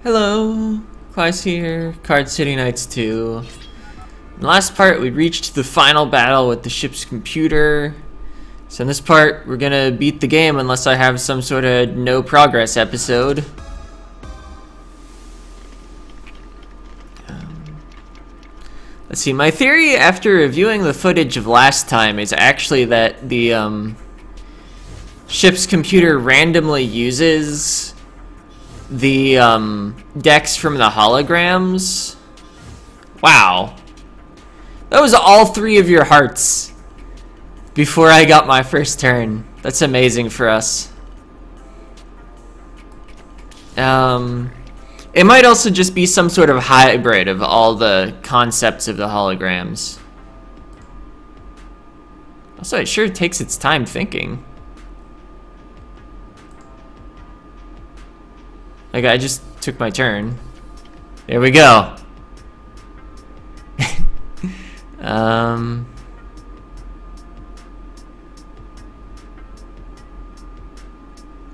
Hello, Class here, Card City Knights 2. In the last part, we reached the final battle with the ship's computer. So in this part, we're gonna beat the game unless I have some sort of no progress episode. Let's see, my theory after reviewing the footage of last time is actually that the ship's computer randomly uses the decks from the holograms. Wow. That was all 3 of your hearts before I got my first turn. That's amazing for us. It might also just be some sort of hybrid of all the concepts of the holograms. Also, it sure takes its time thinking. Like, I just took my turn. There we go. I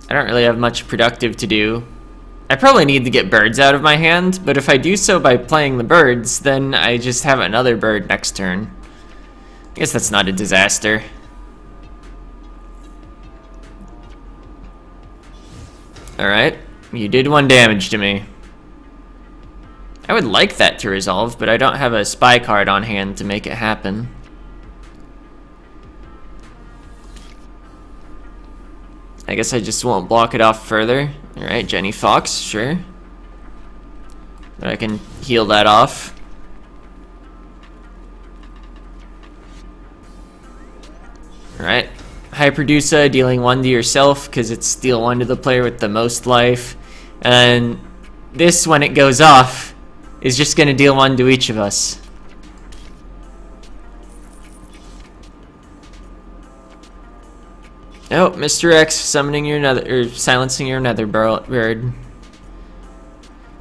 don't really have much productive to do. I probably need to get birds out of my hand, but if I do so by playing the birds, then I just have another bird next turn. I guess that's not a disaster. Alright, you did 1 damage to me. I would like that to resolve, but I don't have a spy card on hand to make it happen. I guess I just won't block it off further. Alright, Jenny Fox, sure. But I can heal that off. Alright. Hyperdusa, dealing 1 to yourself, because it's deal 1 to the player with the most life. And this, when it goes off, is just going to deal 1 to each of us. Oh, Mr. X summoning your nether, or silencing your nether bird.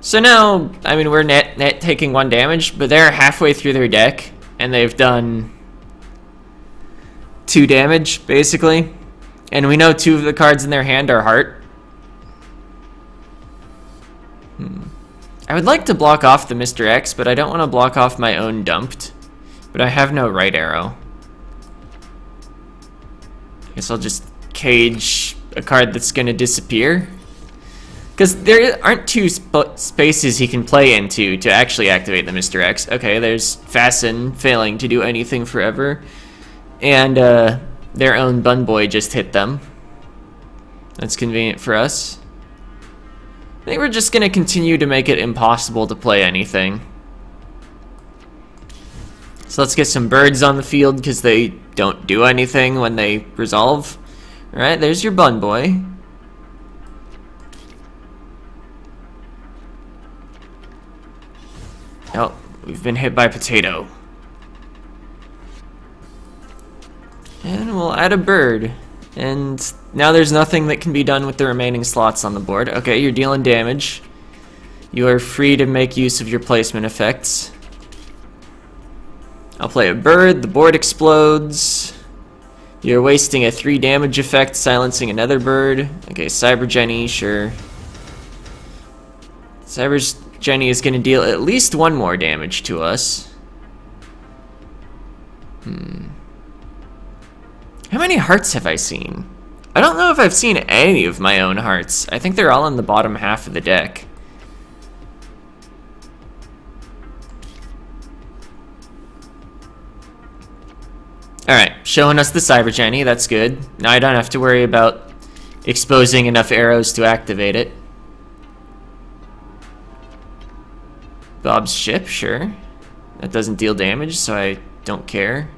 So now, I mean, we're net taking 1 damage, but they're halfway through their deck, and they've done 2 damage, basically. And we know 2 of the cards in their hand are heart. I would like to block off the Mr. X, but I don't want to block off my own dumped. But I have no right arrow. I guess I'll just cage a card that's going to disappear. Because there aren't 2 spaces he can play into to actually activate the Mr. X. Okay, there's Fasten failing to do anything forever. And their own Bun Boy just hit them. That's convenient for us. I think we're just going to continue to make it impossible to play anything. So let's get some birds on the field because they don't do anything when they resolve. Alright, there's your Bun Boy. Oh, we've been hit by Potato. And we'll add a bird. And now there's nothing that can be done with the remaining slots on the board. Okay, you're dealing damage. You are free to make use of your placement effects. I'll play a bird, the board explodes. You're wasting a 3 damage effect, silencing another bird. Okay, Cyber Jenny, sure. Cyber Jenny is going to deal at least 1 more damage to us. How many hearts have I seen? I don't know if I've seen any of my own hearts. I think they're all in the bottom half of the deck. Alright, showing us the Cyber Jenny, that's good. Now I don't have to worry about exposing enough arrows to activate it. Bob's ship, sure. That doesn't deal damage, so I don't care.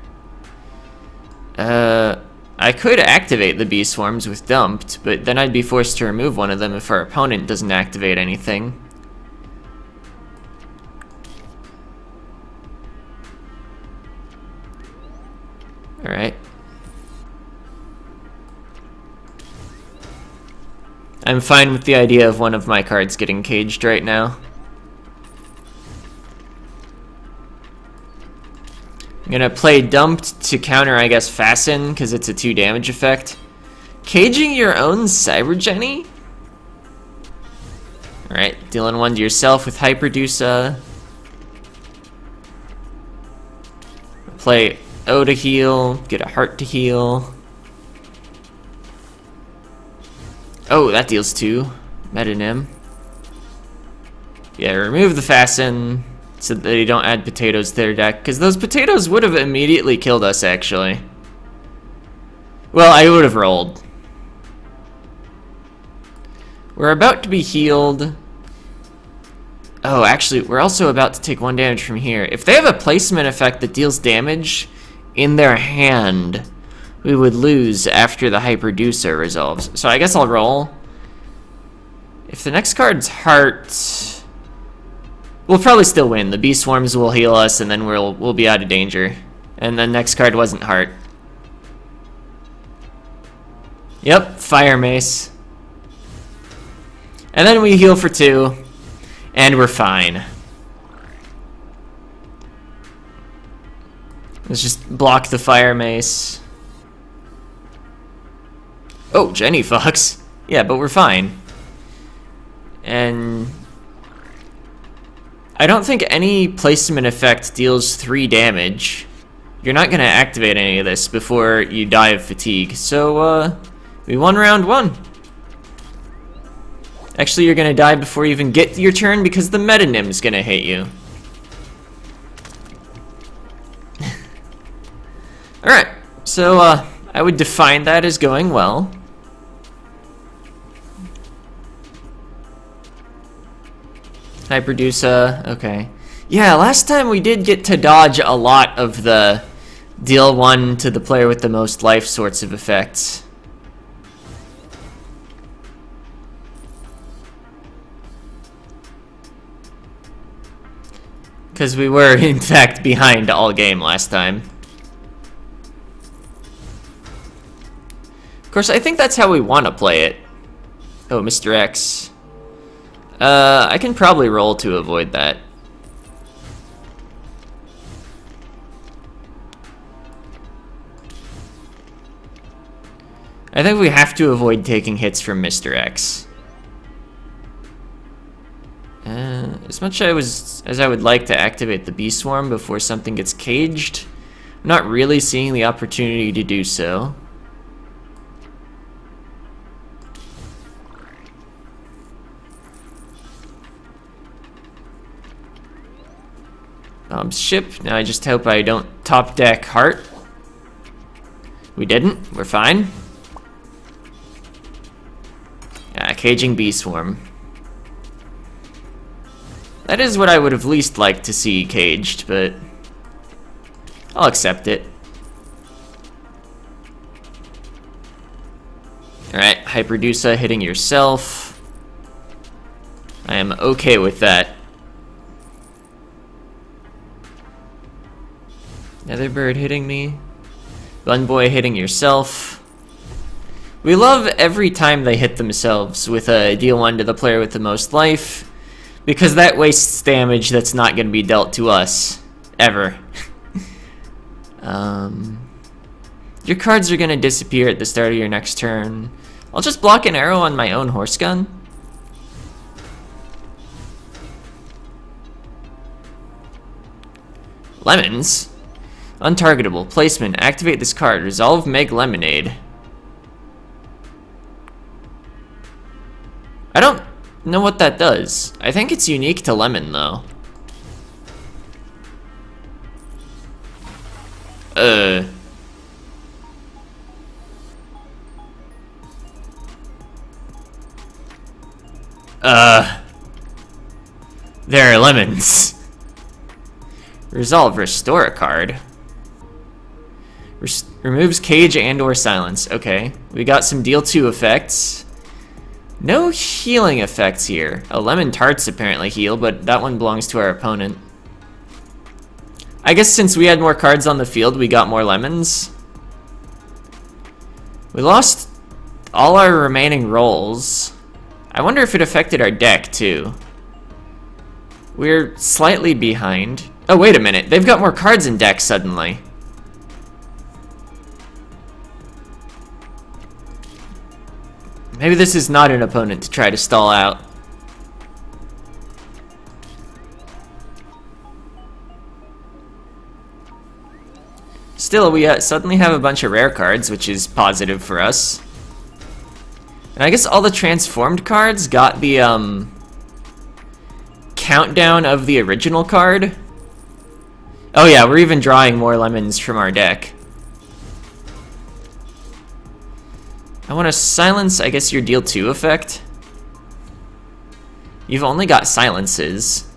I could activate the bee swarms with dumped, but then I'd be forced to remove one of them if our opponent doesn't activate anything. Alright. I'm fine with the idea of one of my cards getting caged right now. I'm gonna play Dumped to counter, I guess, Fasten, because it's a 2 damage effect. Caging your own Cyber Jenny? Alright, dealing one to yourself with Hyperdusa. Play O to heal, get a heart to heal. Oh, that deals 2. Metanim. Yeah, remove the Fasten so that they don't add potatoes to their deck, because those potatoes would have immediately killed us, actually. Well, I would have rolled. We're about to be healed. Oh, actually, we're also about to take 1 damage from here. If they have a placement effect that deals damage in their hand, we would lose after the Hyperdusa resolves. So I guess I'll roll. If the next card's Heart, we'll probably still win. The Bee Swarms will heal us, and then we'll be out of danger. And the next card wasn't Heart. Yep, Fire Mace. And then we heal for 2, and we're fine. Let's just block the Fire Mace. Oh, Jenny Fox. Yeah, but we're fine. And I don't think any placement effect deals 3 damage. You're not going to activate any of this before you die of fatigue. So, we won round 1. Actually, you're going to die before you even get your turn because the Metanim is going to hit you. Alright, so I would define that as going well. Hyperdusa, okay. Yeah, last time we did get to dodge a lot of the deal 1 to the player with the most life sorts of effects. Because we were, in fact, behind all game last time. Of course, I think that's how we want to play it. Oh, Mr. X. I can probably roll to avoid that. I think we have to avoid taking hits from Mr. X. As much as I would like to activate the Bee Swarm before something gets caged, I'm not really seeing the opportunity to do so. Ship. Now I just hope I don't top deck Heart. We didn't. We're fine. Yeah, caging Bee Swarm. That is what I would have least liked to see caged, but I'll accept it. Alright, Hyperdusa hitting yourself. I am okay with that. Netherbird hitting me. Gunboy hitting yourself. We love every time they hit themselves with a deal 1 to the player with the most life, because that wastes damage that's not going to be dealt to us. Ever. Your cards are going to disappear at the start of your next turn. I'll just block an arrow on my own horse gun. Lemons? Untargetable. Placement. Activate this card. Resolve Meg Lemonade. I don't know what that does. I think it's unique to Lemon, though. There are lemons. Resolve. Restore a card. Removes Cage and or Silence. Okay. We got some deal 2 effects. No healing effects here. Oh, Lemon Tarts apparently heal, but that one belongs to our opponent. I guess since we had more cards on the field, we got more lemons. We lost all our remaining rolls. I wonder if it affected our deck, too. We're slightly behind. Oh, wait a minute. They've got more cards in deck suddenly. Maybe this is not an opponent to try to stall out. Still, we suddenly have a bunch of rare cards, which is positive for us. And I guess all the transformed cards got the countdown of the original card. Oh yeah, we're even drawing more lemons from our deck. I want to silence, I guess, your deal 2 effect. You've only got silences.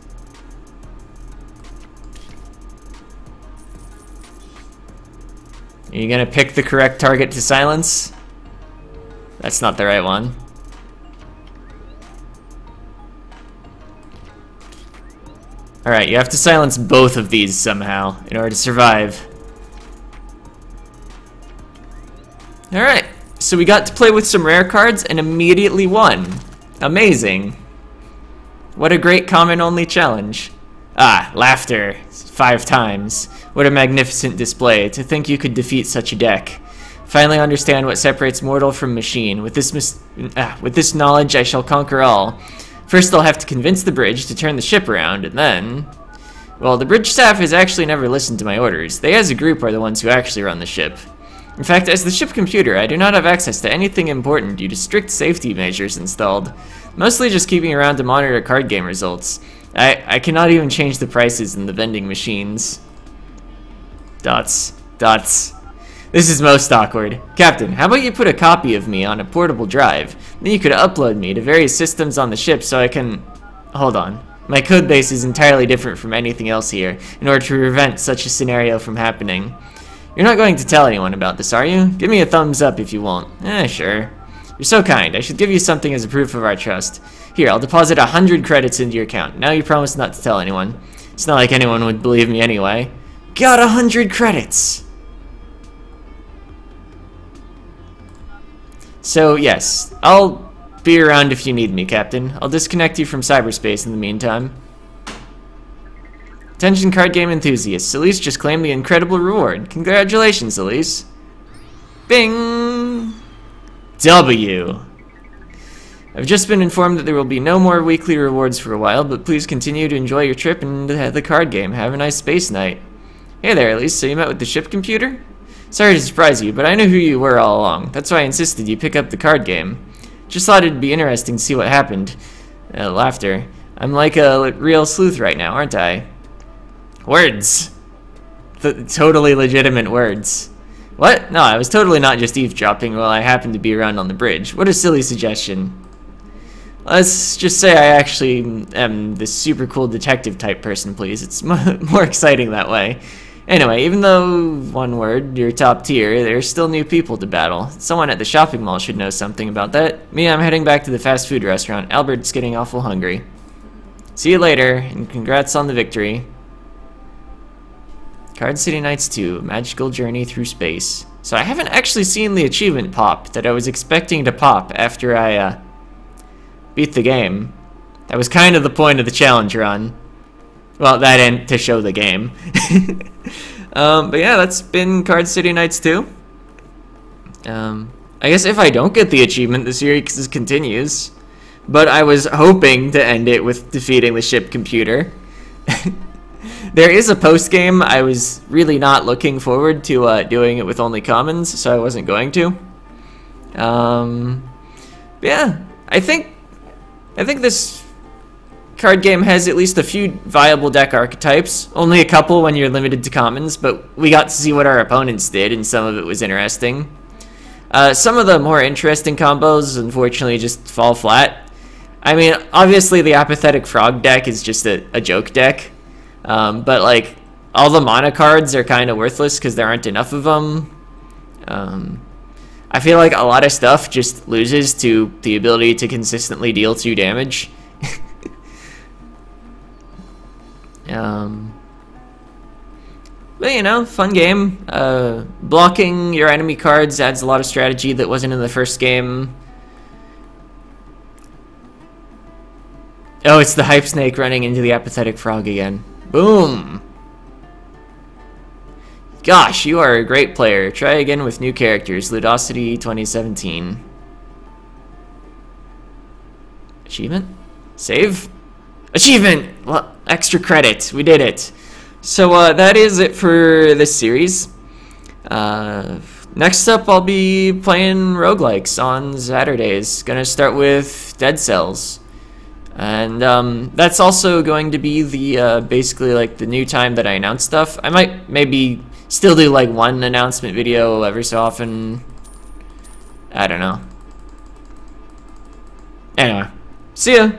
Are you gonna pick the correct target to silence? That's not the right one. Alright, you have to silence both of these somehow in order to survive. Alright, so we got to play with some rare cards and immediately won. Amazing. What a great common-only challenge. Ah, laughter. 5 times. What a magnificent display. To think you could defeat such a deck. Finally understand what separates mortal from machine. With this knowledge, I shall conquer all. First, I'll have to convince the bridge to turn the ship around, and then... Well, the bridge staff has actually never listened to my orders. They as a group are the ones who actually run the ship. In fact, as the ship computer, I do not have access to anything important due to strict safety measures installed. Mostly just keeping around to monitor card game results. I cannot even change the prices in the vending machines. Dots. This is most awkward. Captain, how about you put a copy of me on a portable drive? Then you could upload me to various systems on the ship so I can... Hold on. My code base is entirely different from anything else here, in order to prevent such a scenario from happening. You're not going to tell anyone about this, are you? Give me a thumbs up if you won't. Sure. You're so kind. I should give you something as a proof of our trust. Here, I'll deposit 100 credits into your account. Now you promise not to tell anyone. It's not like anyone would believe me anyway. Got 100 credits! So, yes, I'll be around if you need me, Captain. I'll disconnect you from cyberspace in the meantime. Attention card game enthusiasts. Elise just claimed the incredible reward. Congratulations, Elise. Bing! W. I've just been informed that there will be no more weekly rewards for a while, but please continue to enjoy your trip and the card game. Have a nice space night. Hey there, Elise. So you met with the ship computer? Sorry to surprise you, but I knew who you were all along. That's why I insisted you pick up the card game. Just thought it'd be interesting to see what happened. Laughter. I'm like a real sleuth right now, aren't I? Words. Totally legitimate words. What? No, I was totally not just eavesdropping while I happened to be around on the bridge. What a silly suggestion. Let's just say I actually am this super cool detective type person, please. It's more exciting that way. Anyway, even though, one word, you're top tier, there are still new people to battle. Someone at the shopping mall should know something about that. Me, I'm heading back to the fast food restaurant. Albert's getting awful hungry. See you later, and congrats on the victory. Card City Nights 2, Magical Journey Through Space. So I haven't actually seen the achievement pop that I was expecting to pop after I beat the game. That was kind of the point of the challenge run. Well, that and to show the game. But yeah, that's been Card City Nights 2. I guess if I don't get the achievement, the series continues. But I was hoping to end it with defeating the ship computer. There is a post-game. I was really not looking forward to doing it with only commons, so I wasn't going to. Yeah, I think this card game has at least a few viable deck archetypes. Only a couple when you're limited to commons, but we got to see what our opponents did, and some of it was interesting. Some of the more interesting combos, unfortunately, just fall flat. I mean, obviously the Apathetic Frog deck is just a joke deck. But like, all the mana cards are kind of worthless because there aren't enough of them. I feel like a lot of stuff just loses to the ability to consistently deal 2 damage. But you know, fun game. Blocking your enemy cards adds a lot of strategy that wasn't in the first game. Oh, it's the Hype Snake running into the Apathetic Frog again. Boom! Gosh, you are a great player. Try again with new characters. Ludosity 2017. Achievement? Save? Achievement! Well, extra credit. We did it. So that is it for this series. Next up, I'll be playing roguelikes on Saturdays. Gonna start with Dead Cells. And that's also going to be the basically like the new time that I announce stuff. I might maybe still do like one announcement video every so often. I don't know. Anyway, see ya!